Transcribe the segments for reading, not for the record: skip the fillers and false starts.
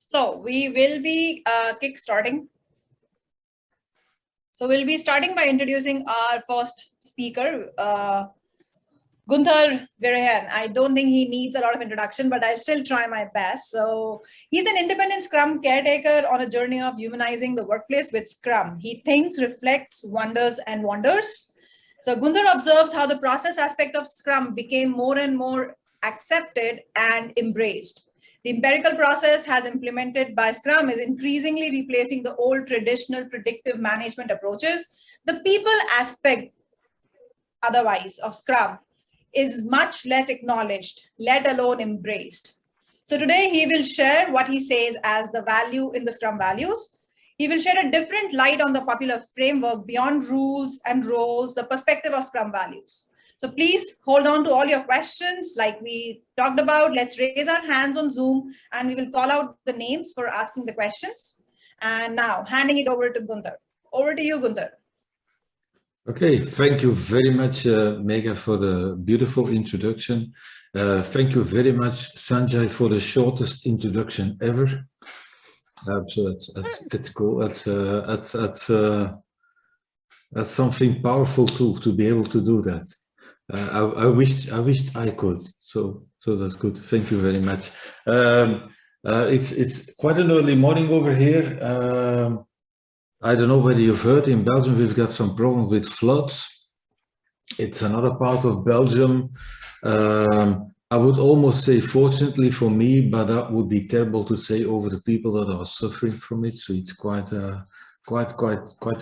So we will be kick-starting. So we'll be starting by introducing our first speaker, Gunther Verheyen. I don't think he needs a lot of introduction, but I'll still try my best. So he's an independent Scrum caretaker on a journey of humanizing the workplace with Scrum. He thinks, reflects, wonders, and wanders. So Gunther observes how the process aspect of Scrum became more and more accepted and embraced. The empirical process has implemented by Scrum is increasingly replacing the old traditional predictive management approaches. The people aspect otherwise of Scrum is much less acknowledged, let alone embraced. So today he will share what he says as the value in the Scrum values. He will shed a different light on the popular framework beyond rules and roles, the perspective of Scrum values. So please hold on to all your questions like we talked about. Let's raise our hands on Zoom and we will call out the names for asking the questions. And now handing it over to Gunther. Over to you, Gunther. Okay, thank you very much, Megha, for the beautiful introduction. Thank you very much, Sanjay, for the shortest introduction ever. So that's cool. That's something powerful to be able to do that. I wished I could. So that's good. Thank you very much. It's quite an early morning over here. I don't know whether you've heard, in Belgium we've got some problem with floods. It's another part of Belgium. I would almost say fortunately for me, but that would be terrible to say over the people that are suffering from it. So it's quite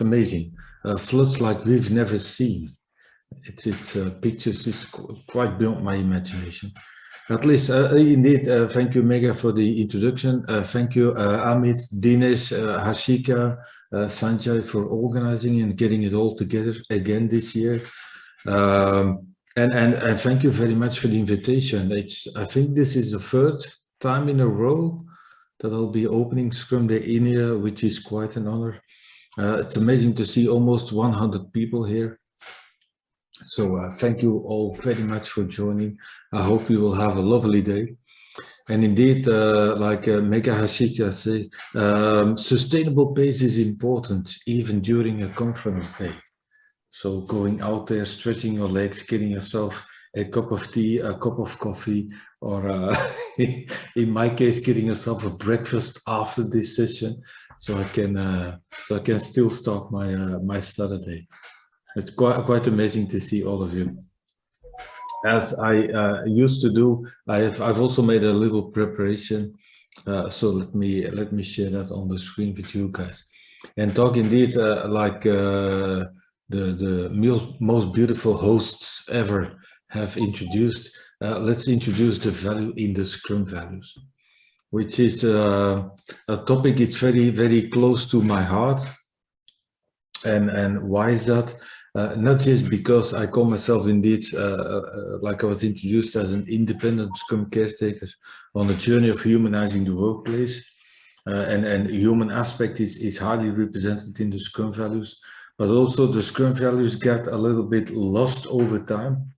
amazing. Floods like we've never seen. It's pictures is quite beyond my imagination. At least, indeed, thank you, Megha, for the introduction. Thank you, Amit, Dinesh, Harshika, Sanjay for organizing and getting it all together again this year. And thank you very much for the invitation. I think this is the third time in a row that I'll be opening Scrum Day India, which is quite an honor. It's amazing to see almost 100 people here. So thank you all very much for joining. I hope you will have a lovely day. And indeed, like Megha Hashika say, sustainable pace is important even during a conference day. So going out there, stretching your legs, getting yourself a cup of tea, a cup of coffee, or in my case, getting yourself a breakfast after this session, so I can still start my Saturday. It's quite amazing to see all of you. As I used to do, I've also made a little preparation. So let me share that on the screen with you guys, and talk indeed like the most beautiful hosts ever have introduced. Let's introduce the value in the Scrum values, which is a topic it's very, very close to my heart. And why is that? Not just because I call myself indeed, like I was introduced as an independent Scrum caretaker on a journey of humanizing the workplace, and human aspect is highly represented in the Scrum values, but also the Scrum values get a little bit lost over time.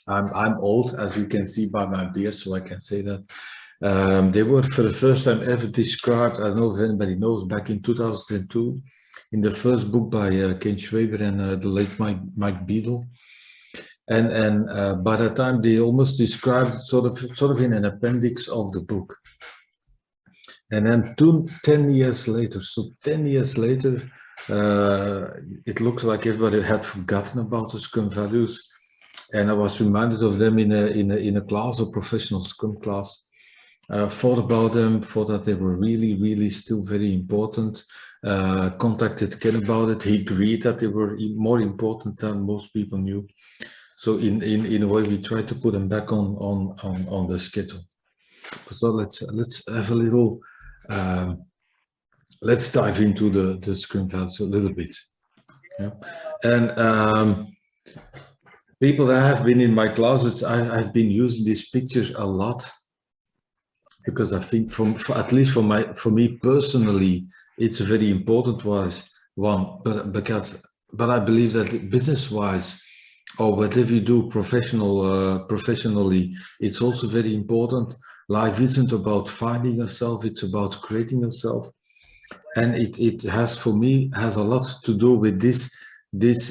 I'm old, as you can see by my beard, so I can say that. They were for the first time ever described, I don't know if anybody knows, back in 2002, in the first book by Ken Schwaber and the late Mike Beadle. And by that time, they almost described sort of in an appendix of the book. And then 10 years later, so 10 years later, it looks like everybody had forgotten about the Scrum values. And I was reminded of them in a class, a professional Scrum class. Thought about them, thought that they were really, really still very important. Contacted Ken about it. He agreed that they were more important than most people knew. So in a way, we tried to put them back on the schedule. So let's have a little. Let's dive into the Scrum values a little bit. Yeah. And people that have been in my classes, I've been using these pictures a lot, because I think at least for me personally, it's a very important one, but I believe that business-wise, or whatever you do professionally, it's also very important. Life isn't about finding yourself, it's about creating yourself. And it has, for me, has a lot to do with this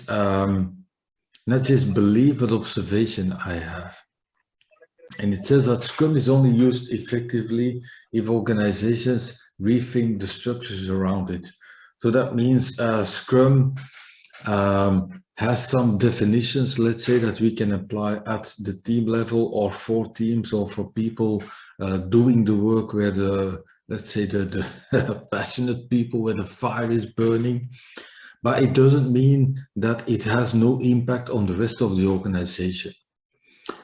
not just belief, but observation I have. And it says that Scrum is only used effectively if organizations rethink the structures around it. So that means Scrum has some definitions, let's say, that we can apply at the team level or for teams or for people doing the work where the, let's say, the passionate people, where the fire is burning. But it doesn't mean that it has no impact on the rest of the organization.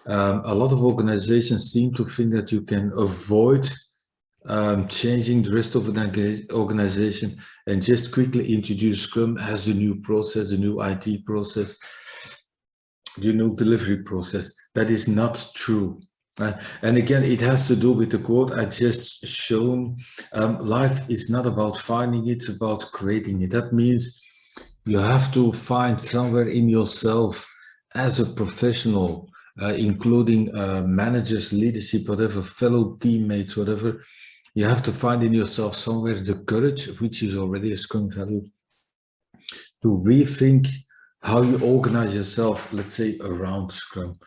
A lot of organizations seem to think that you can avoid changing the rest of the organization and just quickly introduce Scrum as the new process, the new IT process, the new delivery process. That is not true. And again, it has to do with the quote I just shown. Life is not about finding it, it's about creating it. That means you have to find somewhere in yourself as a professional, including managers, leadership, whatever, fellow teammates, whatever. You have to find in yourself somewhere the courage, which is already a Scrum value, to rethink how you organize yourself, let's say, around Scrum.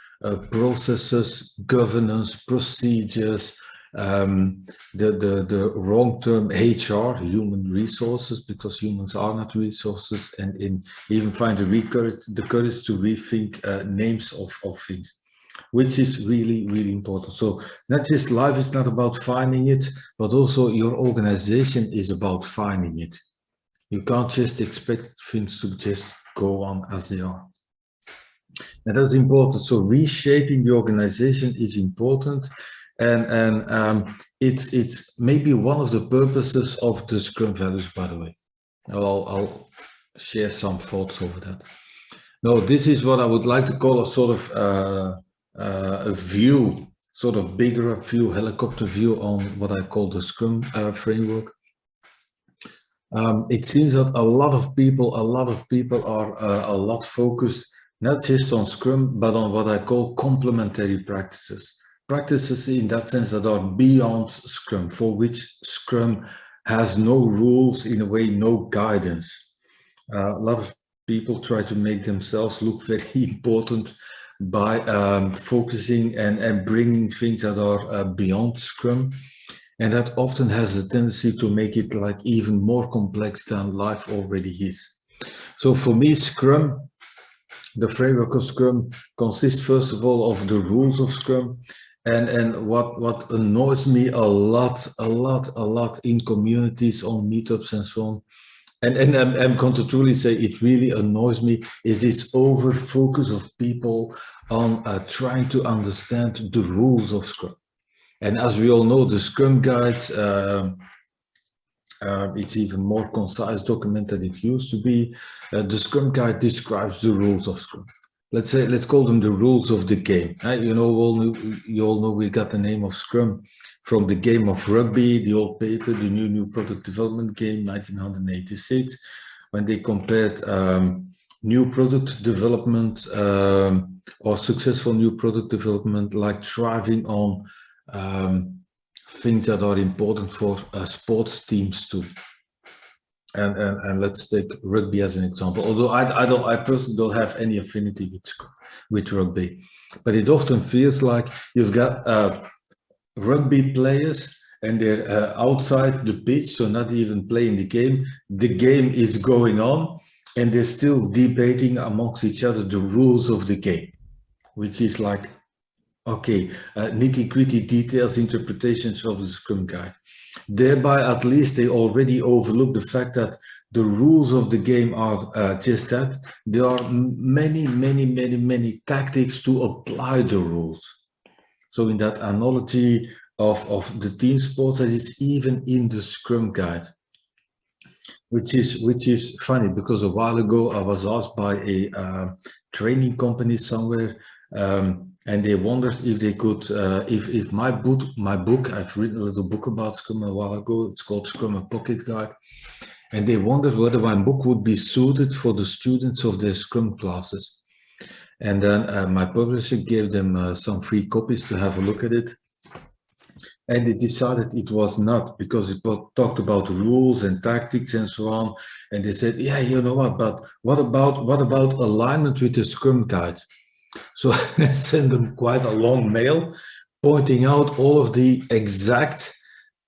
Processes, governance, procedures, the wrong-term HR, human resources, because humans are not resources, and even find the courage to rethink names of things, which is really, really important. So not just life is not about finding it, but also your organization is about finding it. You can't just expect things to just go on as they are. And that's important. So reshaping the organization is important. And it's maybe one of the purposes of the Scrum Values, by the way. I'll share some thoughts over that. Now, this is what I would like to call a sort of a view, sort of bigger view, helicopter view on what I call the Scrum framework. It seems that a lot of people are a lot focused, not just on Scrum, but on what I call complementary practices. Practices in that sense that are beyond Scrum, for which Scrum has no rules, in a way, no guidance. A lot of people try to make themselves look very important by focusing and bringing things that are beyond Scrum. And that often has a tendency to make it like even more complex than life already is. So for me, Scrum, the framework of Scrum, consists first of all of the rules of Scrum. And what annoys me a lot in communities, on meetups and so on, and I'm going to truly say it really annoys me, is this over focus of people on trying to understand the rules of Scrum. And as we all know, the Scrum Guide, it's even more concise document than it used to be. The Scrum Guide describes the rules of Scrum. Let's call them the rules of the game. You all know we got the name of Scrum from the game of rugby, the old paper, the new product development game, 1986, when they compared new product development or successful new product development, like thriving on things that are important for sports teams too. And let's take rugby as an example. Although I personally don't have any affinity with rugby, but it often feels like you've got rugby players and they're outside the pitch, so not even playing the game. The game is going on, and they're still debating amongst each other the rules of the game, which is like, okay, nitty-gritty details, interpretations of the Scrum Guide. Thereby, at least they already overlook the fact that the rules of the game are just that. There are many tactics to apply the rules. So in that analogy of the team sports, that it's even in the Scrum Guide, which is funny, because a while ago I was asked by a training company somewhere, and they wondered if they could, if my book, I've written a little book about Scrum a while ago, it's called Scrum a Pocket Guide, and they wondered whether my book would be suited for the students of their Scrum classes. And then my publisher gave them some free copies to have a look at it. And they decided it was not, because it talked about rules and tactics and so on. And they said, yeah, you know what, but what about alignment with the Scrum Guide? So I sent them quite a long mail pointing out all of the exact,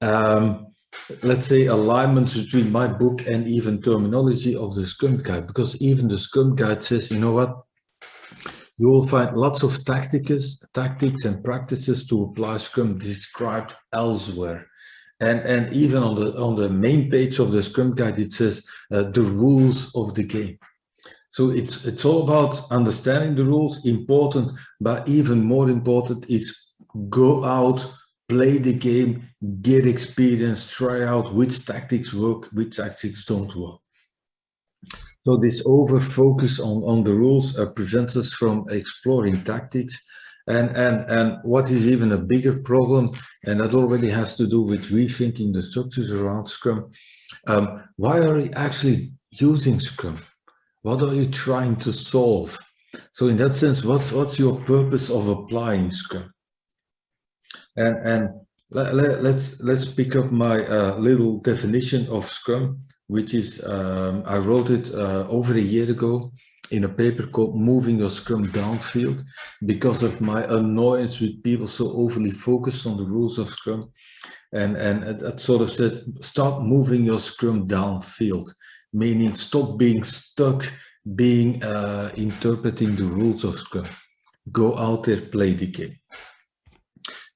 let's say, alignments between my book and even terminology of the Scrum Guide, because even the Scrum Guide says, you know what, you will find lots of tactics and practices to apply Scrum described elsewhere. And even on the main page of the Scrum Guide, it says the rules of the game. So it's all about understanding the rules, important, but even more important is go out, play the game, get experience, try out which tactics work, which tactics don't work. So this over focus on the rules prevents us from exploring tactics. And what is even a bigger problem, and that already has to do with rethinking the structures around Scrum. Why are we actually using Scrum? What are you trying to solve? So in that sense, what's your purpose of applying Scrum? And let's pick up my little definition of Scrum, which is I wrote it over a year ago in a paper called Moving Your Scrum Downfield, because of my annoyance with people so overly focused on the rules of Scrum. And that sort of said, start moving your Scrum downfield, meaning stop being stuck being interpreting the rules of Scrum. Go out there, play the game.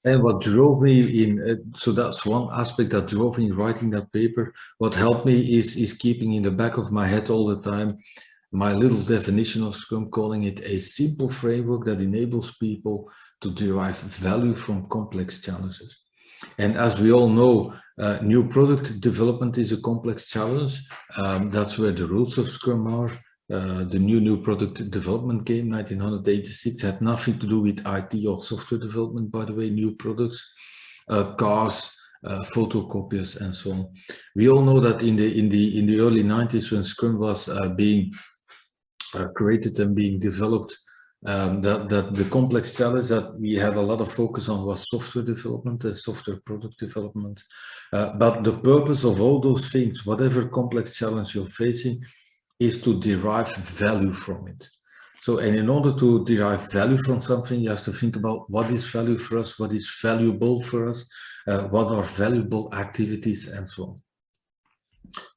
And what drove me in, so that's one aspect that drove me writing that paper. What helped me is keeping in the back of my head all the time my little definition of Scrum, calling it a simple framework that enables people to derive value from complex challenges. And as we all know, new product development is a complex challenge. That's where the roots of Scrum are. The new product development game, 1986, had nothing to do with IT or software development, by the way, new products, cars, photocopiers, and so on. We all know that in the early 90s, when Scrum was being created and being developed, that the complex challenge that we had a lot of focus on was software development and software product development. But the purpose of all those things, whatever complex challenge you're facing, is to derive value from it. So, and in order to derive value from something, you have to think about what is value for us, what is valuable for us, what are valuable activities, and so on.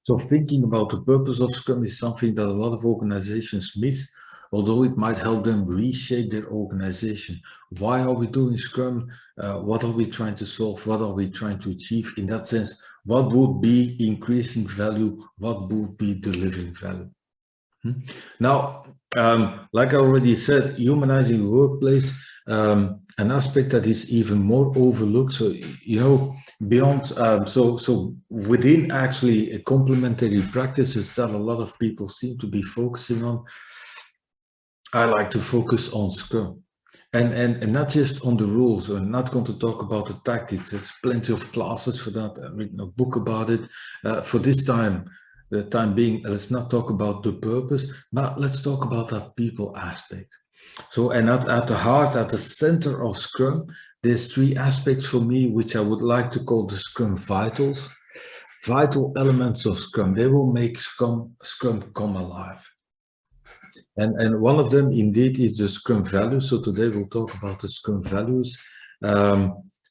So thinking about the purpose of Scrum is something that a lot of organizations miss, although it might help them reshape their organization. Why are we doing Scrum? What are we trying to solve? What are we trying to achieve? In that sense, what would be increasing value? What would be delivering value? Now, like I already said, humanizing the workplace, an aspect that is even more overlooked. So, you know, beyond, so within actually complementary practices that a lot of people seem to be focusing on, I like to focus on Scrum. And not just on the rules. I'm not going to talk about the tactics. There's plenty of classes for that. I've written a book about it. For this time, the time being, let's not talk about the purpose, but let's talk about that people aspect. So, and at the heart, at the center of Scrum, there's three aspects for me, which I would like to call the Scrum vitals. Vital elements of Scrum. They will make Scrum come alive. And one of them indeed is the Scrum Values. So today we'll talk about the Scrum Values.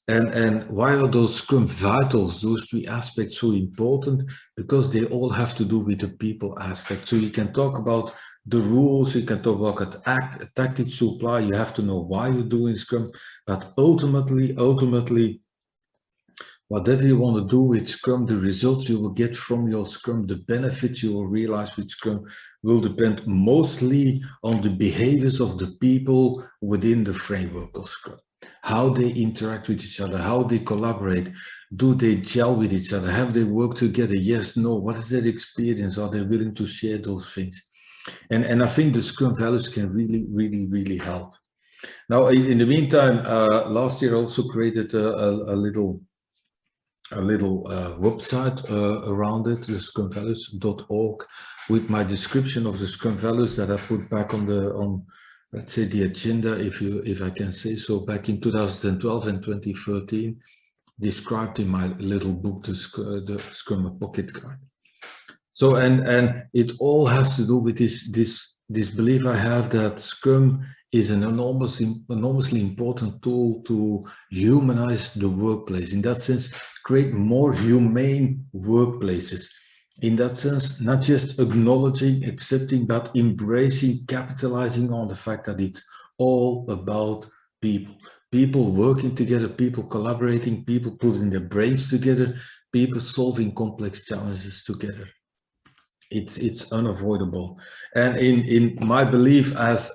And why are those Scrum Vitals, those three aspects, so important? Because they all have to do with the people aspect. So you can talk about the rules, you can talk about tactics to apply, you have to know why you're doing Scrum, but ultimately, whatever you want to do with Scrum, the results you will get from your Scrum, the benefits you will realize with Scrum will depend mostly on the behaviors of the people within the framework of Scrum. How they interact with each other, how they collaborate, do they gel with each other, have they worked together, yes, no, what is their experience, are they willing to share those things? And I think the Scrum Values can really help. Now, in the meantime, last year I also created a little website around it, the scrumvalues.org, with my description of the Scrum Values that I put back on let's say the agenda, if I can say so, back in 2012 and 2013. described in my little book, the Scrum Pocket Guide. So, and it all has to do with this belief I have that Scrum is an enormously important tool to humanize the workplace. In that sense, create more humane workplaces. In that sense, not just acknowledging, accepting, but embracing, capitalizing on the fact that it's all about people. People working together, people collaborating, people putting their brains together, people solving complex challenges together. It's unavoidable. And in my belief as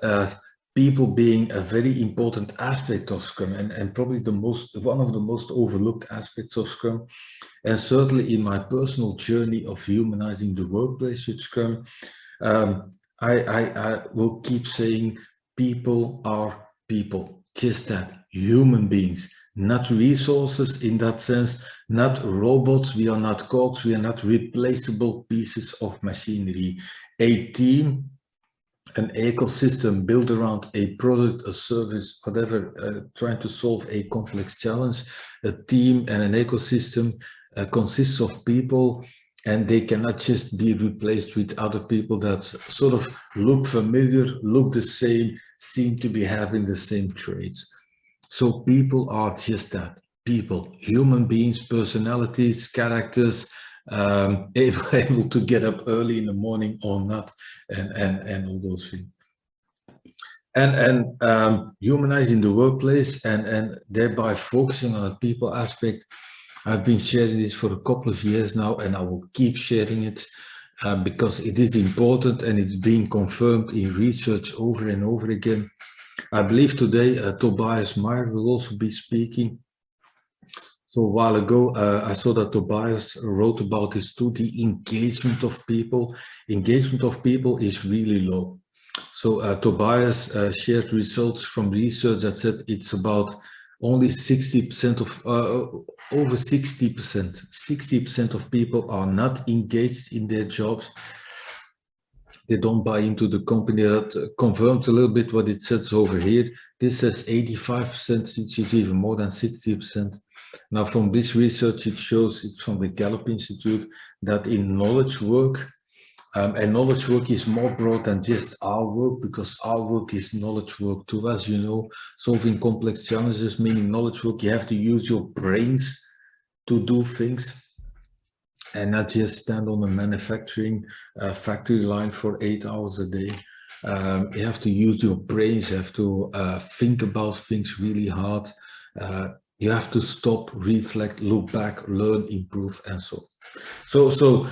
people being a very important aspect of Scrum, and probably one of the most overlooked aspects of Scrum, and certainly in my personal journey of humanizing the workplace with Scrum, I will keep saying people are people, just that, human beings, not resources in that sense, not robots, we are not cogs, we are not replaceable pieces of machinery. A team, an ecosystem built around a product, a service, whatever, trying to solve a complex challenge. A team and an ecosystem consists of people, and they cannot just be replaced with other people that sort of look familiar, look the same, seem to be having the same traits. So people are just that, people, human beings, personalities, characters, able to get up early in the morning or not, and all those things. And humanizing the workplace and thereby focusing on the people aspect. I've been sharing this for a couple of years now, and I will keep sharing it because it is important and it's being confirmed in research over and over again. I believe today Tobias Meyer will also be speaking. So a while ago, I saw that Tobias wrote about this too, the engagement of people. Engagement of people is really low. So Tobias shared results from research that said it's about only 60% of, over 60% of people are not engaged in their jobs. They don't buy into the company. That confirms a little bit what it says over here. This says 85%, which is even more than 60%. Now from this research, it shows, it's from the Gallup Institute, that in knowledge work, and knowledge work is more broad than just our work, because our work is knowledge work too. As you know, solving complex challenges, meaning knowledge work, you have to use your brains to do things and not just stand on a manufacturing factory line for 8 hours a day. You have to use your brains, you have to think about things really hard. You have to stop, reflect, look back, learn, improve, and so on.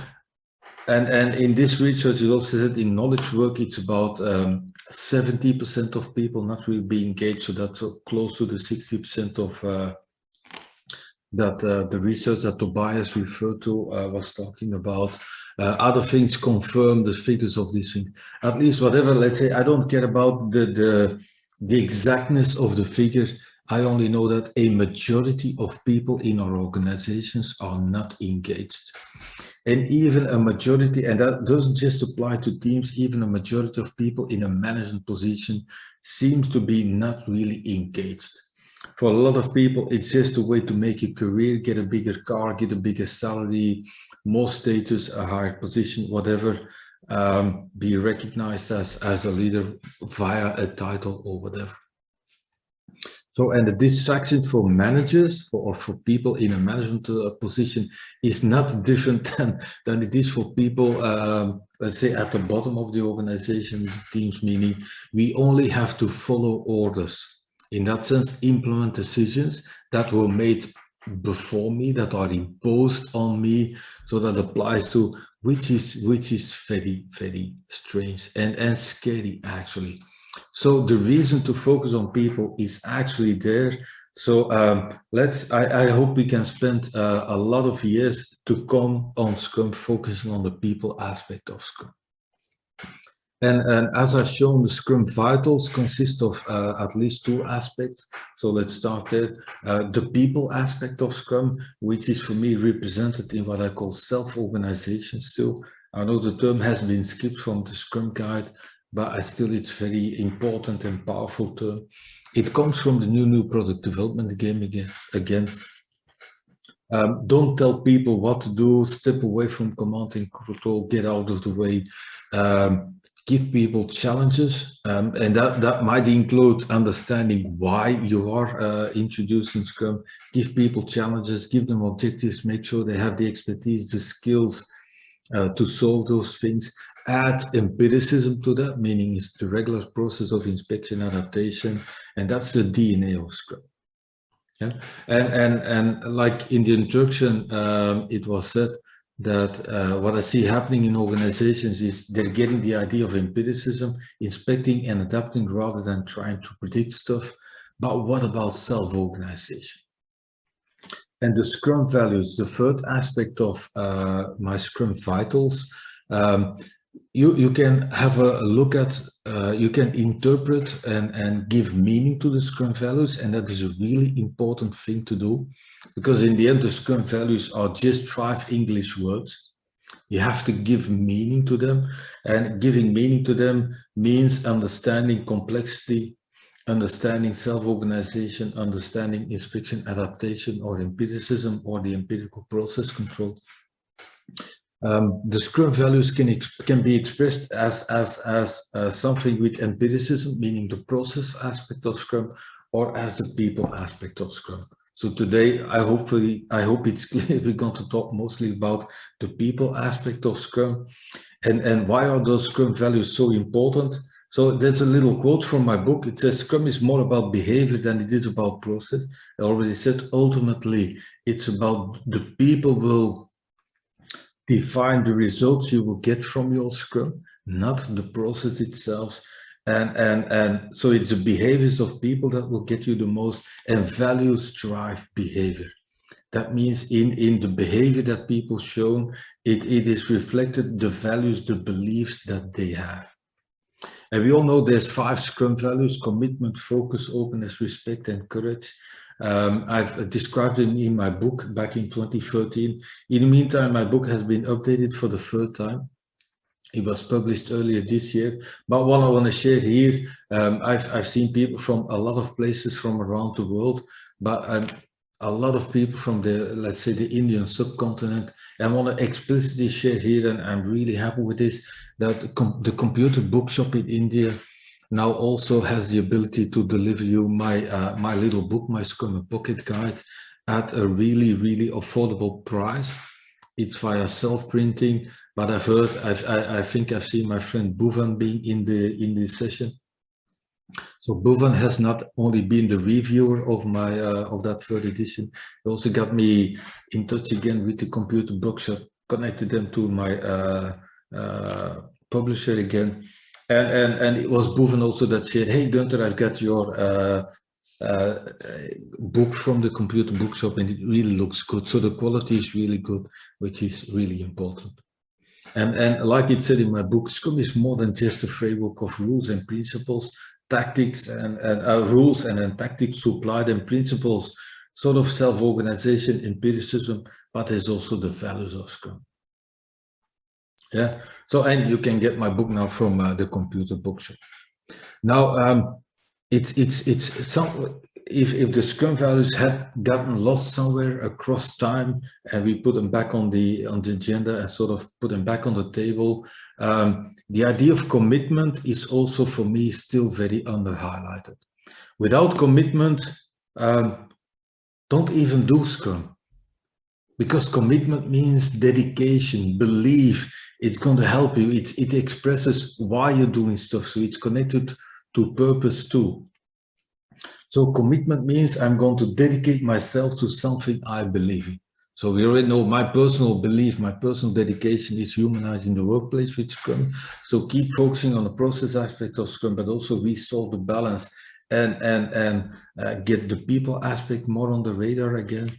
And in this research, it also said in knowledge work, it's about 70% of people not really being engaged. So that's close to the 60% of the research that Tobias referred to was talking about. Other things confirm the figures of these things. At least whatever, let's say, I don't care about the exactness of the figure. I only know that a majority of people in our organizations are not engaged. And even a majority, and that doesn't just apply to teams, even a majority of people in a management position seems to be not really engaged. For a lot of people, it's just a way to make a career, get a bigger car, get a bigger salary, more status, a higher position, whatever, be recognized as a leader via a title or whatever. So, and the distraction for managers or for people in a management position is not different than it is for people, let's say, at the bottom of the organization, the teams, meaning we only have to follow orders. In that sense, implement decisions that were made before me, that are imposed on me. So that applies to, which is very, very strange and scary, actually. So the reason to focus on people is actually there. So I hope we can spend a lot of years to come on Scrum, focusing on the people aspect of Scrum. And as I've shown, the Scrum Vitals consist of at least 2 aspects. So let's start there. The people aspect of Scrum, which is for me represented in what I call self-organization still. I know the term has been skipped from the Scrum Guide, but it's very important and powerful term. It comes from the new product development game again. Don't tell people what to do, step away from command and control, get out of the way. Give people challenges, and that might include understanding why you are introducing Scrum. Give people challenges, give them objectives, make sure they have the expertise, the skills to solve those things. Add empiricism to that, meaning it's the regular process of inspection, adaptation, and that's the DNA of Scrum. Yeah, and like in the introduction, it was said that what I see happening in organizations is they're getting the idea of empiricism, inspecting and adapting rather than trying to predict stuff. But what about self-organization? And the Scrum values, the third aspect of my Scrum vitals, you can have a look at, you can interpret and give meaning to the Scrum values, and that is a really important thing to do, because in the end the Scrum values are just 5 English words. You have to give meaning to them, and giving meaning to them means understanding complexity, understanding self-organization, understanding inspection, adaptation, or empiricism, or the empirical process control. The Scrum values can be expressed as something with empiricism, meaning the process aspect of Scrum, or as the people aspect of Scrum. So today, I hope it's clear we're going to talk mostly about the people aspect of Scrum, and why are those Scrum values so important? So there's a little quote from my book. It says, Scrum is more about behavior than it is about process. I already said, ultimately, it's about the people will define the results you will get from your Scrum, not the process itself. And so it's the behaviors of people that will get you the most, and values drive behavior. That means in the behavior that people show, it is reflected the values, the beliefs that they have. And we all know there's 5 Scrum values: commitment, focus, openness, respect, and courage. I've described them in my book back in 2013. In the meantime, my book has been updated for the 3rd time. It was published earlier this year. But what I want to share here, I've seen people from a lot of places from around the world, but a lot of people from the, let's say, the Indian subcontinent. I want to explicitly share here, and I'm really happy with this, that the computer bookshop in India now also has the ability to deliver you my little book, my Scrum Pocket Guide, at a really, really affordable price. It's via self-printing, but I've heard, I think I've seen my friend Bhuvan being in the session. So Bhuvan has not only been the reviewer of my of that 3rd edition, he also got me in touch again with the computer bookshop, connected them to my publisher again, and it was Bhuvan also that said, "Hey Gunther, I've got your book from the computer bookshop, and it really looks good." So the quality is really good, which is really important. And like it said in my book, Scrum is more than just a framework of rules and principles, tactics and rules and then tactics to apply them, principles, sort of self-organization, empiricism, but there's also the values of Scrum. Yeah. So, and you can get my book now from the computer bookshop. Now, it's some, if the Scrum values had gotten lost somewhere across time, and we put them back on the agenda and sort of put them back on the table, the idea of commitment is also, for me, still very under highlighted. Without commitment, don't even do Scrum, because commitment means dedication, belief. It's going to help you. It expresses why you're doing stuff, so it's connected to purpose too. So commitment means I'm going to dedicate myself to something I believe in. So we already know my personal belief, my personal dedication is humanizing the workplace with Scrum. So keep focusing on the process aspect of Scrum, but also restore the balance and get the people aspect more on the radar again.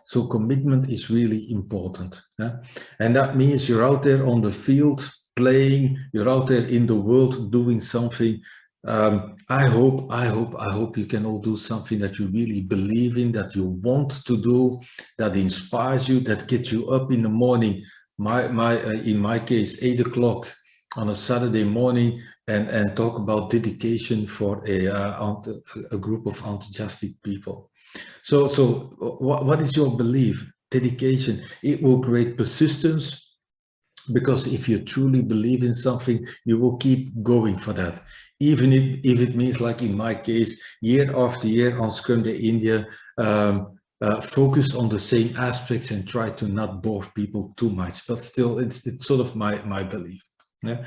So commitment is really important. And that means you're out there on the field playing, you're out there in the world doing something. I hope you can all do something that you really believe in, that you want to do, that inspires you, that gets you up in the morning. In my case, 8 o'clock on a Saturday morning, and talk about dedication for a group of enthusiastic people. So what is your belief? dedication. It will create persistence, because if you truly believe in something, you will keep going for that. Even if it means, like in my case, year after year on Scrum Day India, focus on the same aspects and try to not bore people too much. But still, it's sort of my belief. Yeah?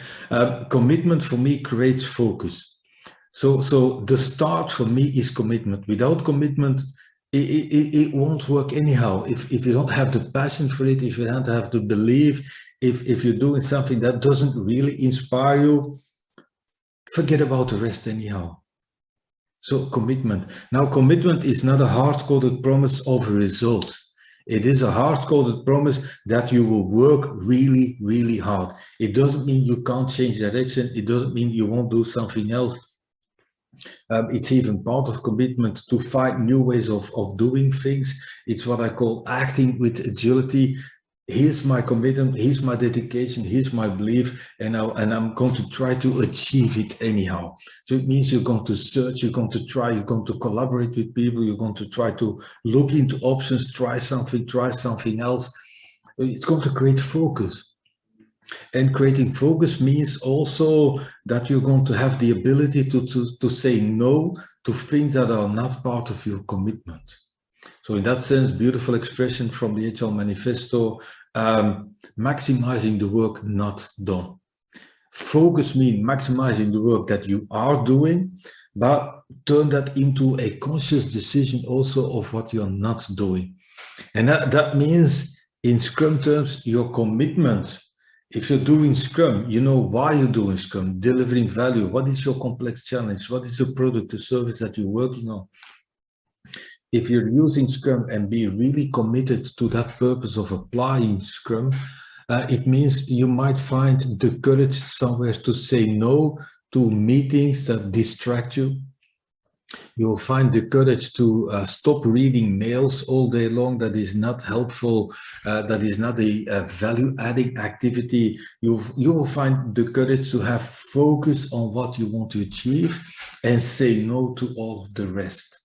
Commitment for me creates focus. So the start for me is commitment. Without commitment, it won't work anyhow. If you don't have the passion for it, if you don't have the belief, if you're doing something that doesn't really inspire you, forget about the rest anyhow. So commitment. Now, commitment is not a hard-coded promise of a result. It is a hard-coded promise that you will work really, really hard. It doesn't mean you can't change direction. It doesn't mean you won't do something else. It's even part of commitment to find new ways of doing things. It's what I call acting with agility. Here's my commitment, here's my dedication, here's my belief, and I'm going to try to achieve it anyhow. So it means you're going to search, you're going to try, you're going to collaborate with people, you're going to try to look into options, try something else. It's going to create focus. And creating focus means also that you're going to have the ability to say no to things that are not part of your commitment. So in that sense, beautiful expression from the HR Manifesto, maximizing the work not done. Focus means maximizing the work that you are doing, but turn that into a conscious decision also of what you're not doing. And that means, in Scrum terms, your commitment. If you're doing Scrum, you know why you're doing Scrum, delivering value. What is your complex challenge? What is the product, the service that you're working on? If you're using Scrum and be really committed to that purpose of applying Scrum, it means you might find the courage somewhere to say no to meetings that distract you. You will find the courage to stop reading mails all day long. That is not helpful. That is not a value-adding activity. You will find the courage to have focus on what you want to achieve and say no to all of the rest.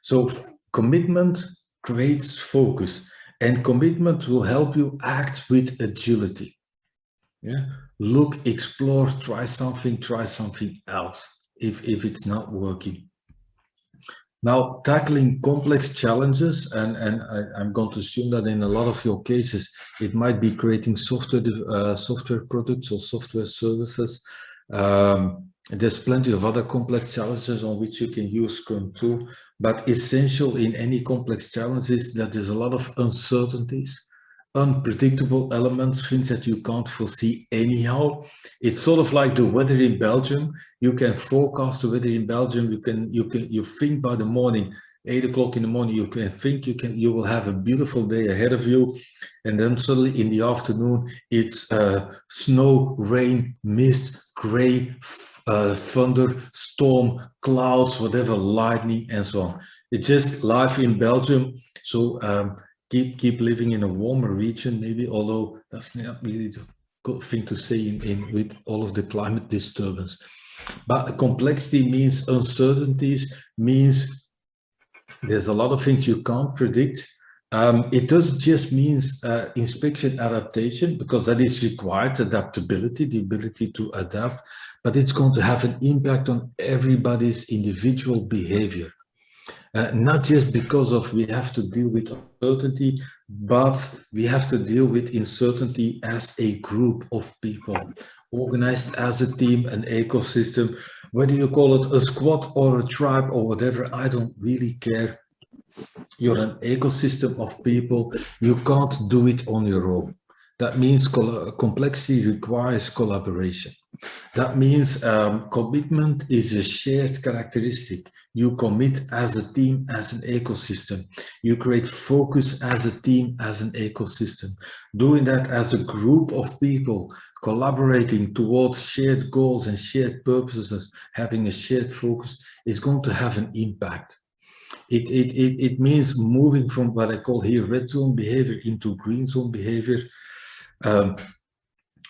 So commitment creates focus, and commitment will help you act with agility. Yeah, look, explore, try something else if it's not working. Now, tackling complex challenges, and I'm going to assume that in a lot of your cases, it might be creating software products or software services. There's plenty of other complex challenges on which you can use Scrum too, but essential in any complex challenge is that there's a lot of uncertainties, unpredictable elements, things that you can't foresee anyhow. It's sort of like the weather in Belgium. You can forecast the weather in Belgium. You think by the morning, 8 o'clock in the morning, you can think you will have a beautiful day ahead of you, and then suddenly in the afternoon it's snow, rain, mist, gray, thunder, storm, clouds, whatever, lightning, and so on. It's just life in Belgium. So keep living in a warmer region, maybe, although that's not really the good thing to say with all of the climate disturbance. But complexity means uncertainties, means there's a lot of things you can't predict. It doesn't just mean inspection adaptation, because that is required, adaptability, the ability to adapt, but it's going to have an impact on everybody's individual behavior. Not just because of we have to deal with uncertainty, but we have to deal with uncertainty as a group of people, organized as a team, an ecosystem, whether you call it a squad or a tribe or whatever, I don't really care. You're an ecosystem of people. You can't do it on your own. That means complexity requires collaboration. That means commitment is a shared characteristic. You commit as a team, as an ecosystem. You create focus as a team, as an ecosystem. Doing that as a group of people, collaborating towards shared goals and shared purposes, having a shared focus, is going to have an impact. It means moving from what I call here red zone behavior into green zone behavior.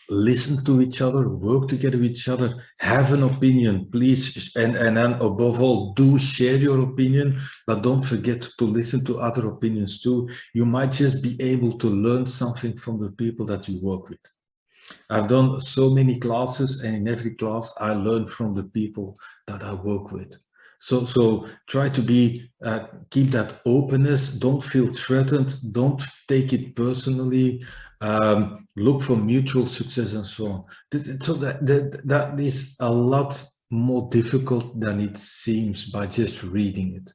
listen to each other, work together with each other, have an opinion, please, and then above all, do share your opinion, but don't forget to listen to other opinions too. You might just be able to learn something from the people that you work with. I've done so many classes, and in every class I learn from the people that I work with. So try to be keep that openness. Don't feel threatened. Don't take it personally. Look for mutual success and so on. So that is a lot more difficult than it seems by just reading it.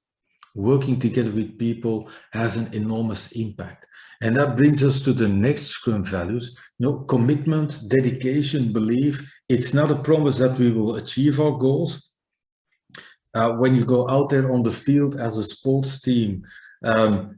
Working together with people has an enormous impact. And that brings us to the next Scrum values. Commitment, dedication, belief. It's not a promise that we will achieve our goals. When you go out there on the field as a sports team,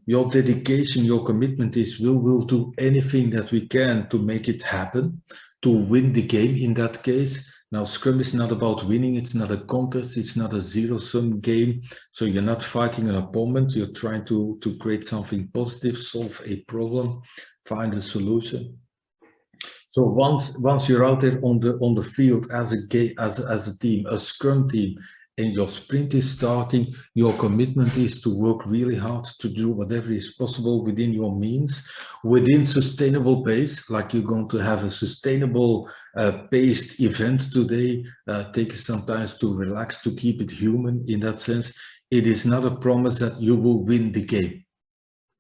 your dedication, your commitment is we'll do anything that we can to make it happen, to win the game in that case. Now, Scrum is not about winning. It's not a contest. It's not a zero-sum game. So you're not fighting an opponent. You're trying to create something positive, solve a problem, find a solution. So once you're out there on the field as a team, a Scrum team, and your sprint is starting, your commitment is to work really hard to do whatever is possible within your means, within sustainable pace, like you're going to have a sustainable paced event today. Take some time to relax, to keep it human in that sense. It is not a promise that you will win the game.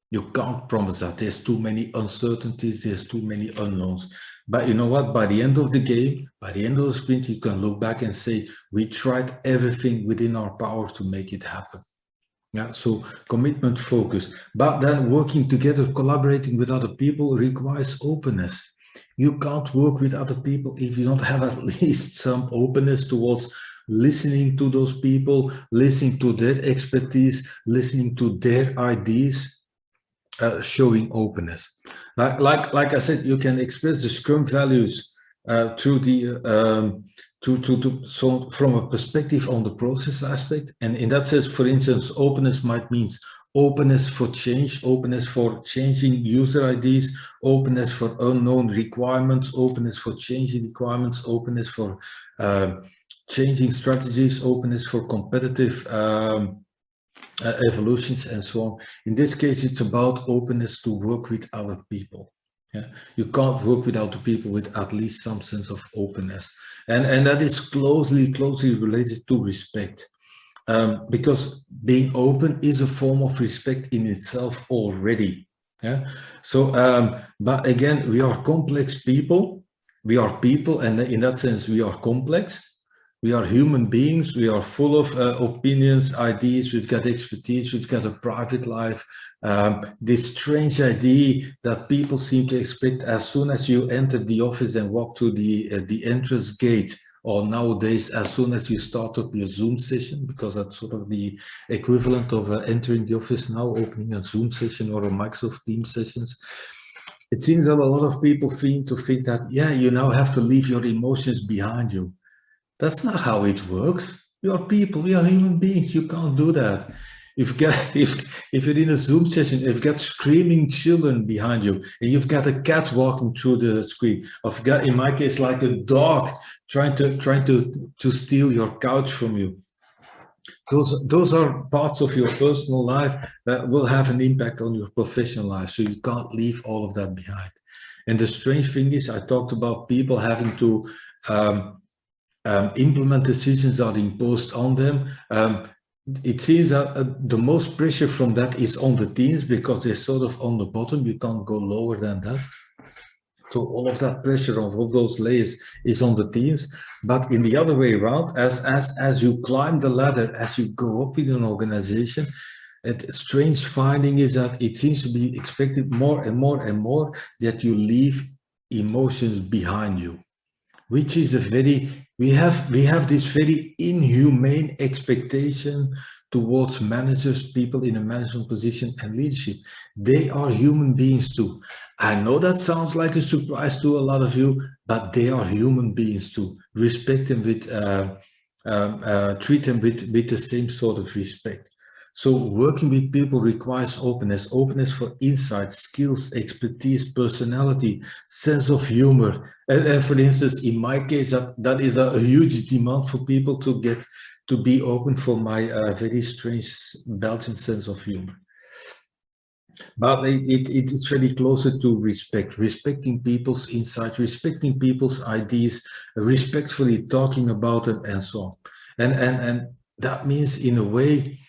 You can't promise that. There's too many uncertainties, there's too many unknowns. But you know what? By the end of the game, by the end of the sprint, you can look back and say, we tried everything within our power to make it happen. Yeah, so commitment, focus. But then working together, collaborating with other people requires openness. You can't work with other people if you don't have at least some openness towards listening to those people, listening to their expertise, listening to their ideas. Showing openness. Like I said, you can express the Scrum values through the so from a perspective on the process aspect. And in that sense, for instance, openness might mean openness for change, openness for changing user IDs, openness for unknown requirements, openness for changing requirements, openness for changing strategies, openness for competitive evolutions and so on. In this case, it's about openness to work with other people. Yeah? You can't work with other people with at least some sense of openness. And that is closely related to respect. Because being open is a form of respect in itself already. Yeah? So, but again, we are complex people. We are people, and in that sense, we are complex. We are human beings. We are full of opinions, ideas. We've got expertise. We've got a private life. This strange idea that people seem to expect as soon as you enter the office and walk to the entrance gate, or nowadays as soon as you start up your Zoom session, because that's sort of the equivalent of entering the office now, opening a Zoom session or a Microsoft Teams sessions. It seems that a lot of people seem to think that, yeah, you now have to leave your emotions behind you. That's not how it works. We are people, we are human beings. You can't do that. If you're in a Zoom session, if you've got screaming children behind you, and you've got a cat walking through the screen, or you've got, in my case, like a dog trying to steal your couch from you. Those are parts of your personal life that will have an impact on your professional life. So you can't leave all of that behind. And the strange thing is, I talked about people having to implement decisions that are imposed on them. It seems that the most pressure from that is on the teams, because they're sort of on the bottom. You can't go lower than that. So all of that pressure of all those layers is on the teams. But in the other way around, as you climb the ladder, as you go up in an organization, a strange finding is that it seems to be expected more and more and more that you leave emotions behind you, which is a very, we have this very inhumane expectation towards managers, people in a management position and leadership. They are human beings too. I know that sounds like a surprise to a lot of you, but they are human beings too. Respect them with, treat them with the same sort of respect. So working with people requires openness, openness for insight, skills, expertise, personality, sense of humor. And for instance, in my case, that is a huge demand for people to be open for my very strange Belgian sense of humor. But it's very closer to respect, respecting people's insights, respecting people's ideas, respectfully talking about them, and so on. And that means, in a way,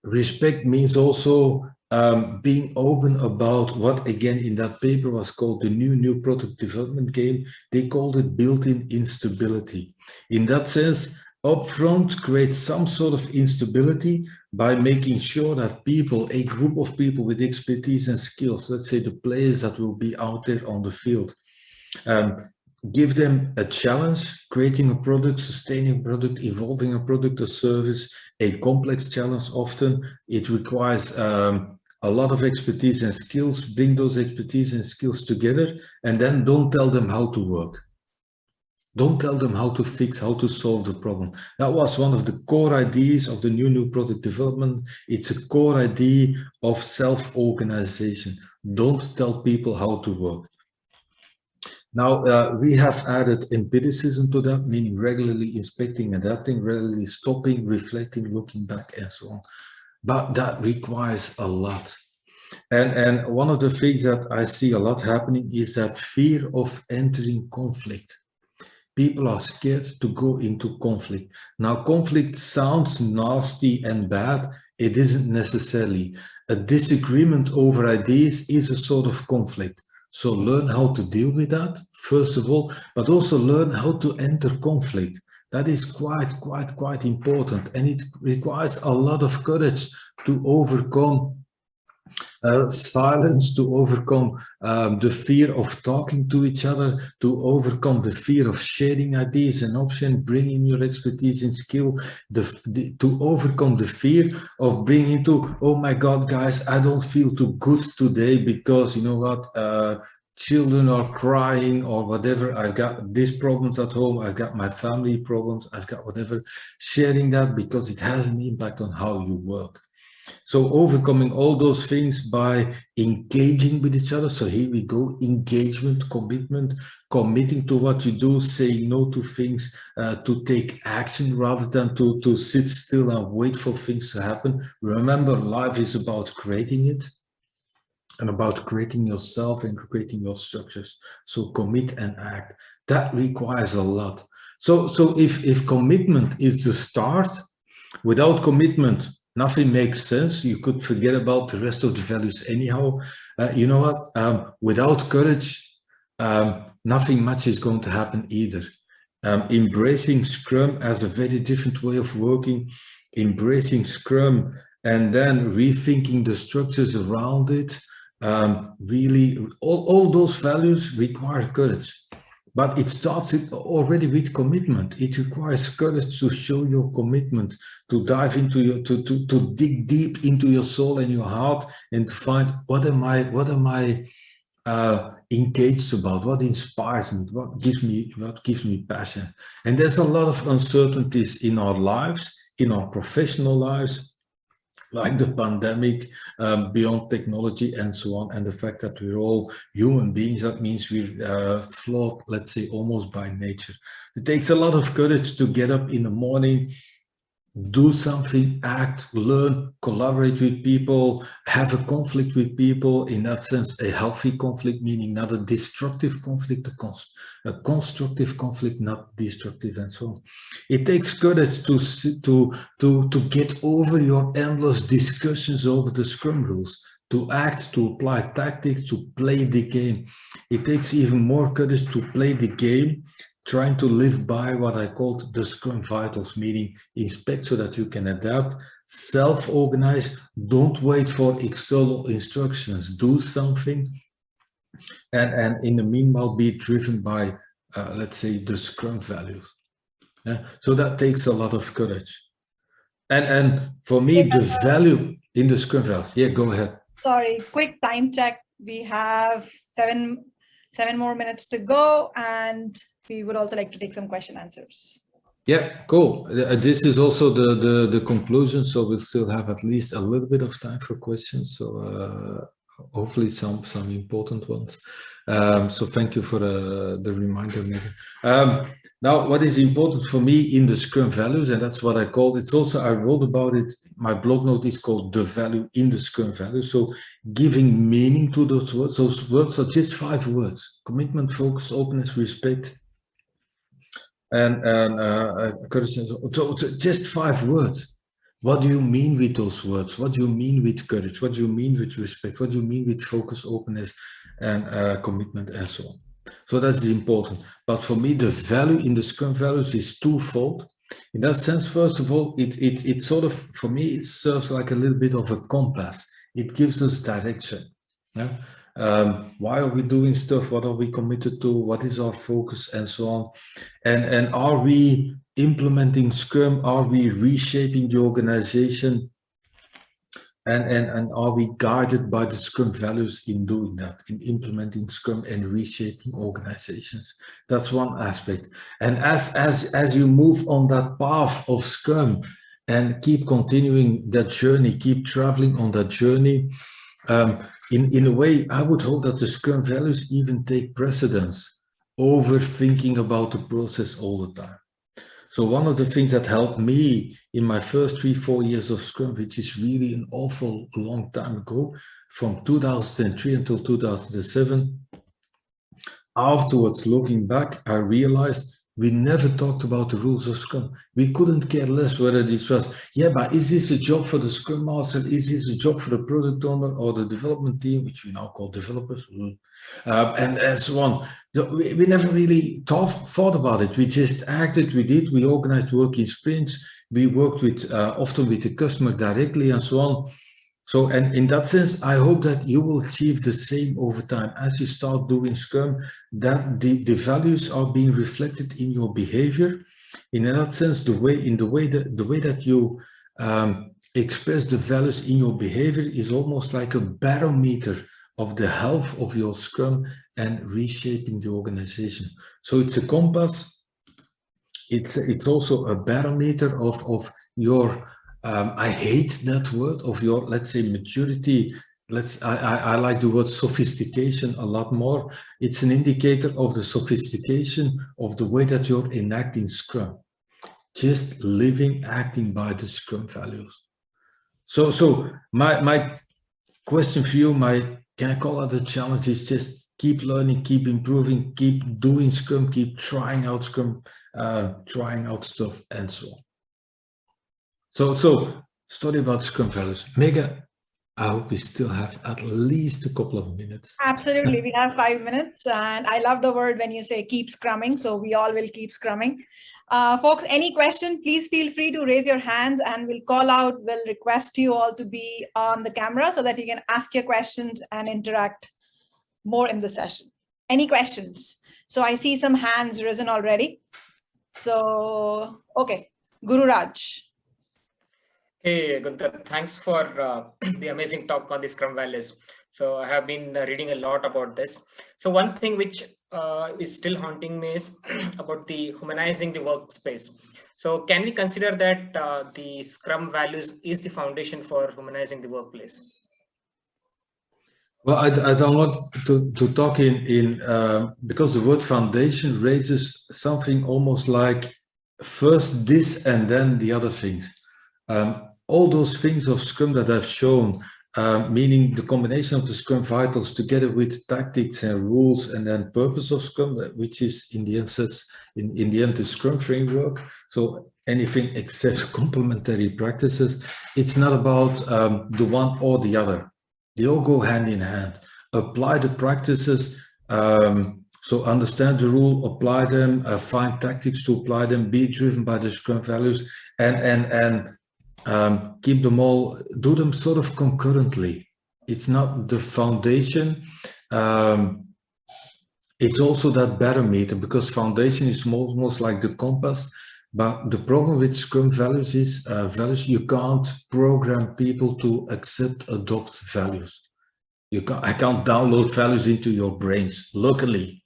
respect means also being open about what, again, in that paper was called the new product development game. They called it built-in instability. In that sense, upfront create some sort of instability by making sure that people, a group of people with expertise and skills, let's say the players that will be out there on the field, give them a challenge, creating a product, sustaining a product, evolving a product or service, a complex challenge. Often it requires a lot of expertise and skills. Bring those expertise and skills together, and then don't tell them how to work. Don't tell them how to fix, how to solve the problem. That was one of the core ideas of the new product development. It's a core idea of self-organization. Don't tell people how to work. Now, we have added empiricism to that, meaning regularly inspecting, adapting, regularly stopping, reflecting, looking back, and so on. But that requires a lot. And one of the things that I see a lot happening is that fear of entering conflict. People are scared to go into conflict. Now, conflict sounds nasty and bad. It isn't necessarily. A disagreement over ideas is a sort of conflict. So learn how to deal with that, first of all, but also learn how to enter conflict. That is quite important. And it requires a lot of courage to overcome silence, to overcome the fear of talking to each other, to overcome the fear of sharing ideas and options, bringing your expertise and skill, to overcome the fear of being into, oh my God, guys, I don't feel too good today because, you know what, children are crying or whatever. I've got these problems at home. I've got my family problems. I've got whatever. Sharing that because it has an impact on how you work. So overcoming all those things by engaging with each other. So here we go, engagement, commitment, committing to what you do, saying no to things, to take action rather than to sit still and wait for things to happen. Remember, life is about creating it and about creating yourself and creating your structures. So commit and act. That requires a lot. So if commitment is the start, without commitment, nothing makes sense. You could forget about the rest of the values anyhow. You know what? Without courage, nothing much is going to happen either. Embracing Scrum as a very different way of working, embracing Scrum and then rethinking the structures around it. Really, all those values require courage. But it starts already with commitment. It requires courage to show your commitment, to dive into your, to dig deep into your soul and your heart, and to find what am I engaged about, what inspires me, what gives me passion. And there's a lot of uncertainties in our lives, in our professional lives, like the pandemic, beyond technology and so on, and the fact that we're all human beings. That means we're flawed, let's say, almost by nature. It takes a lot of courage to get up in the morning, do something, act, learn, collaborate with people, have a conflict with people. In that sense, a healthy conflict, meaning not a destructive conflict, a constructive conflict, not destructive, and so on. It takes courage to get over your endless discussions over the Scrum rules, to act, to apply tactics, to play the game. It takes even more courage to play the game, trying to live by what I called the Scrum Vitals, meaning inspect so that you can adapt, self-organize, don't wait for external instructions, do something, and in the meanwhile be driven by, let's say, the Scrum values. So that takes a lot of courage. And for me, the value in the Scrum values, yeah, go ahead. Sorry, quick time check. We have seven more minutes to go, and we would also like to take some question answers. Yeah, cool. This is also the conclusion, so we'll still have at least a little bit of time for questions. So hopefully some important ones. So thank you for the reminder, Megan. Now, what is important for me in the Scrum values, and that's what I called it's also I wrote about it. My blog note is called the value in the Scrum values. So giving meaning to those words. Those words are just 5 words: commitment, focus, openness, respect, and courage. So just 5 words. What do you mean with those words? What do you mean with courage? What do you mean with respect? What do you mean with focus, openness, and commitment, and so on? So that's important. But for me, the value in the Scrum values is twofold. In that sense, first of all, it sort of, for me, it serves like a little bit of a compass. It gives us direction. Yeah? Why are we doing stuff? What are we committed to? What is our focus, and so on? And are we implementing Scrum? Are we reshaping the organization? And are we guided by the Scrum values in doing that, in implementing Scrum and reshaping organizations? That's one aspect. And as you move on that path of Scrum and keep continuing that journey, keep traveling on that journey, in a way, I would hope that the Scrum values even take precedence over thinking about the process all the time. So one of the things that helped me in my first 3-4 years of Scrum, which is really an awful long time ago, from 2003 until 2007, afterwards, looking back, I realized we never talked about the rules of Scrum. We couldn't care less whether this was, yeah, but is this a job for the Scrum Master? Is this a job for the product owner or the development team, which we now call developers, and so on. So we never really thought about it. We just acted, we organized work in sprints, we worked with often with the customer directly and so on. So, and in that sense, I hope that you will achieve the same over time. As you start doing Scrum, that the values are being reflected in your behavior. In that sense, the way that you express the values in your behavior is almost like a barometer of the health of your Scrum and reshaping the organization. So it's a compass. It's also a barometer of your I hate that word, of your, let's say, maturity. I like the word sophistication a lot more. It's an indicator of the sophistication of the way that you're enacting Scrum. Just living, acting by the Scrum values. So my question for you, can I call it a challenge, is just keep learning, keep improving, keep doing Scrum, keep trying out Scrum, trying out stuff, and so on. So story about Scrum values. Mega, I hope we still have at least a couple of minutes. Absolutely, we have 5 minutes, and I love the word when you say keep scrumming, so we all will keep scrumming. Folks, any question, please feel free to raise your hands and we'll call out, we'll request you all to be on the camera so that you can ask your questions and interact more in the session. Any questions? So I see some hands risen already. So, okay, Guru Raj. Hey, Gunther, thanks for the amazing talk on the Scrum Values. So I have been reading a lot about this. So one thing which is still haunting me is about the humanizing the workspace. So can we consider that the Scrum Values is the foundation for humanizing the workplace? Well, I don't want to talk in because the word foundation raises something almost like first this and then the other things. All those things of Scrum that I've shown, meaning the combination of the Scrum Vitals together with tactics and rules and then purpose of Scrum, which is in the end in the end the Scrum framework. So anything except complementary practices. It's not about the one or the other. They all go hand in hand. Apply the practices. So understand the rule, apply them, find tactics to apply them, be driven by the Scrum values, and keep them all, do them sort of concurrently. It's not the foundation. It's also that barometer, because foundation is almost like the compass. But the problem with Scrum values is values, you can't program people to accept, adopt values. I can't download values into your brains locally.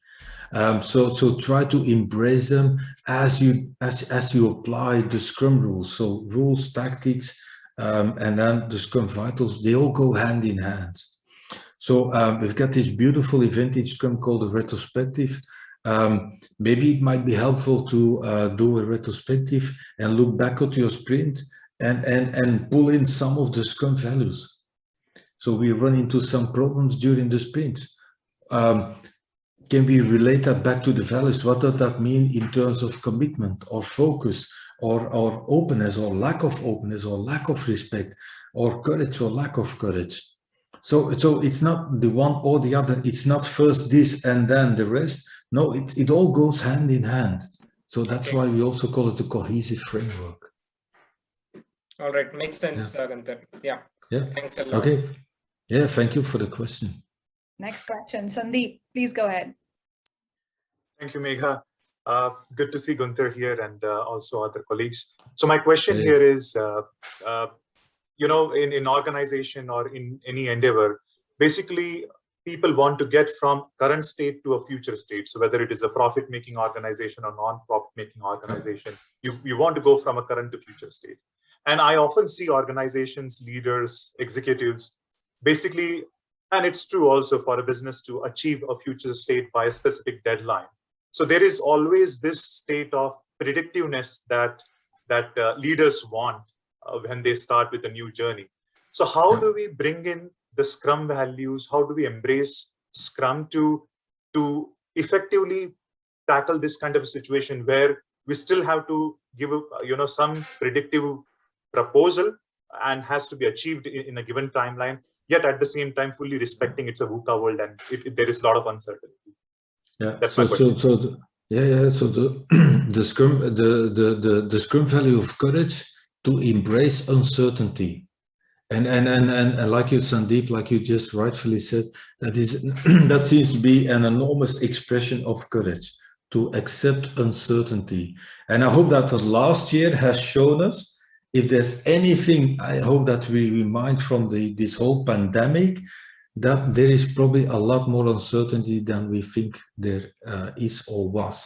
So try to embrace them as you apply the Scrum rules. So rules, tactics, and then the Scrum Vitals, they all go hand in hand. So we've got this beautiful event in Scrum called a retrospective. Maybe it might be helpful to do a retrospective and look back at your sprint and pull in some of the Scrum values. So we run into some problems during the sprint. Can we relate that back to the values? What does that mean in terms of commitment or focus or openness or lack of openness or lack of respect or courage or lack of courage? So it's not the one or the other. It's not first this and then the rest. No, it all goes hand in hand. So that's why we also call it a cohesive framework. All right, makes sense, Gunther. Yeah. Thanks a lot. Okay. Yeah, thank you for the question. Next question, Sandeep, please go ahead. Thank you, Megha. Good to see Gunther here and also other colleagues. So my question here is, you know, in organization or in any endeavor, basically people want to get from current state to a future state. So whether it is a profit-making organization or non-profit-making organization, you want to go from a current to future state. And I often see organizations, leaders, executives, basically, and it's true also for a business to achieve a future state by a specific deadline. So there is always this state of predictiveness that leaders want when they start with a new journey. So how do we bring in the Scrum values? How do we embrace Scrum to effectively tackle this kind of a situation where we still have to give some predictive proposal and has to be achieved in a given timeline, yet at the same time fully respecting it's a VUCA world and there is a lot of uncertainty. Yeah, that's my question. So the Scrum value of courage to embrace uncertainty, and like you, Sandeep, like you just rightfully said, that seems to be an enormous expression of courage to accept uncertainty. And I hope that the last year has shown us, if there's anything, I hope that we remind from this whole pandemic, that there is probably a lot more uncertainty than we think there is or was.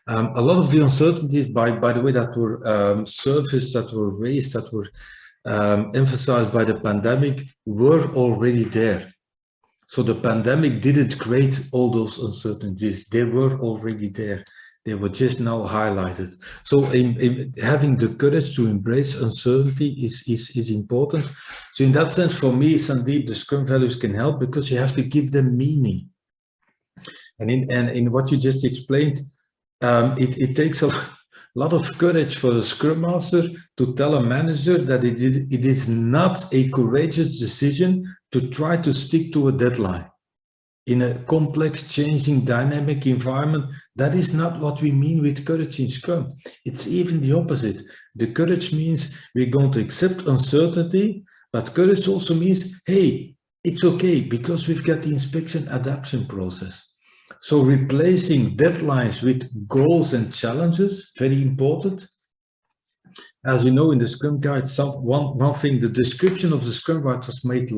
A lot of the uncertainties, by the way, that were surfaced, that were raised, that were emphasized by the pandemic, were already there. So the pandemic didn't create all those uncertainties. They were already there. They were just now highlighted. So having the courage to embrace uncertainty is important. So in that sense, for me, Sandeep, the Scrum values can help because you have to give them meaning. And in what you just explained, it takes a lot of courage for a Scrum Master to tell a manager that it is not a courageous decision to try to stick to a deadline. In a complex, changing, dynamic environment, that is not what we mean with courage in Scrum. It's even the opposite. The courage means we're going to accept uncertainty, but courage also means, hey, it's okay because we've got the inspection adaptation process. So replacing deadlines with goals and challenges, very important. As you know, in the Scrum Guide, one thing, the description of the Scrum Guide was made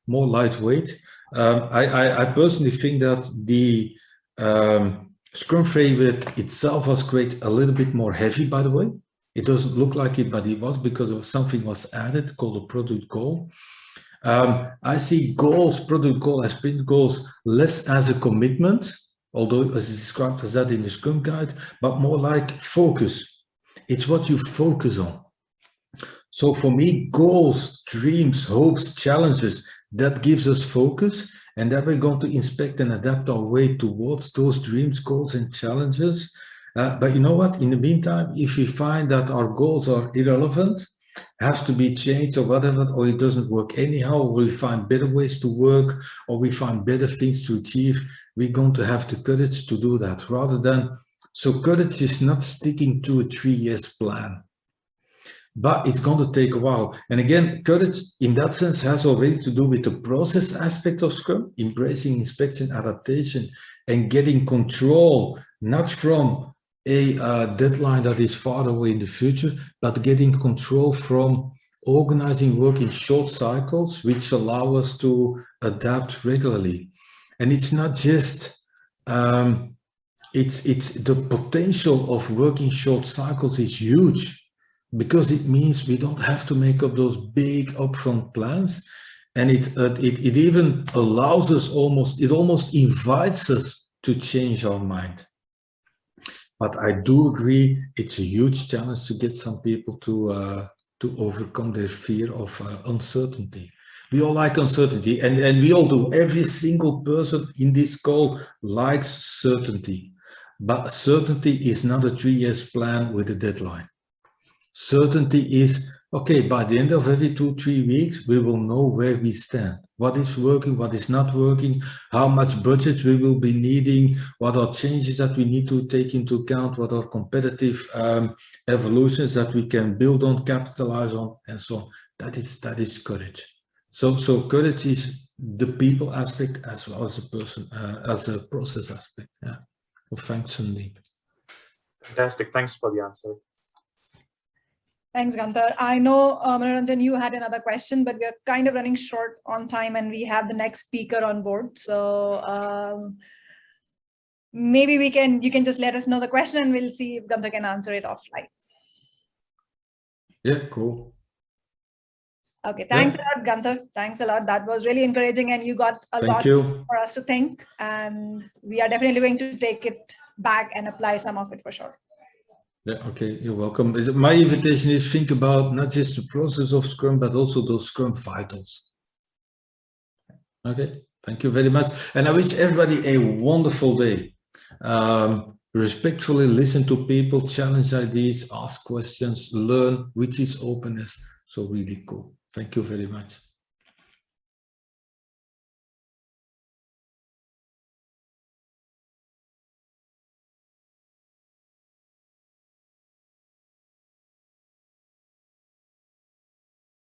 more lightweight. I personally think that the Scrum framework itself was created a little bit more heavy, by the way. It doesn't look like it, but it was because something was added called a product goal. I see goals, product goal as sprint goals, less as a commitment, although it was described as that in the Scrum Guide, but more like focus. It's what you focus on. So for me, goals, dreams, hopes, challenges, that gives us focus, and then we're going to inspect and adapt our way towards those dreams, goals, and challenges. But you know what? In the meantime, if we find that our goals are irrelevant, has to be changed or whatever, or it doesn't work anyhow, or we find better ways to work, or we find better things to achieve, we're going to have the courage to do that rather than, so courage is not sticking to a 3-year plan. But it's going to take a while. And again, courage in that sense has already to do with the process aspect of Scrum, embracing inspection, adaptation, and getting control, not from a deadline that is far away in the future, but getting control from organizing work in short cycles, which allow us to adapt regularly. And it's not just it's the potential of working short cycles is huge, because it means we don't have to make up those big upfront plans, and it even allows us almost invites us to change our mind. But I do agree, it's a huge challenge to get some people to overcome their fear of uncertainty. We all like uncertainty, and we all do. Every single person in this call likes certainty. But certainty is not a 3 years plan with a deadline. Certainty is, okay, by the end of every 2-3 weeks, we will know where we stand. What is working, what is not working, how much budget we will be needing, what are changes that we need to take into account, what are competitive evolutions that we can build on, capitalize on, and so on. That is courage. So courage is the people aspect as well as a person, as a process aspect. Yeah. Well, thanks, Sandeep. Fantastic. Thanks for the answer. Thanks, Gunther. I know, Manoranjan, you had another question, but we are kind of running short on time and we have the next speaker on board. So maybe you can just let us know the question and we'll see if Gunther can answer it offline. Yeah, cool. Okay, thanks a lot, Gunther. Thanks a lot. That was really encouraging and you got a lot for us to think, and we are definitely going to take it back and apply some of it for sure. Yeah, okay, you're welcome. My invitation is think about not just the process of Scrum, but also those Scrum vitals. Okay, thank you very much. And I wish everybody a wonderful day. Respectfully listen to people, challenge ideas, ask questions, learn, which is openness. So really cool. Thank you very much.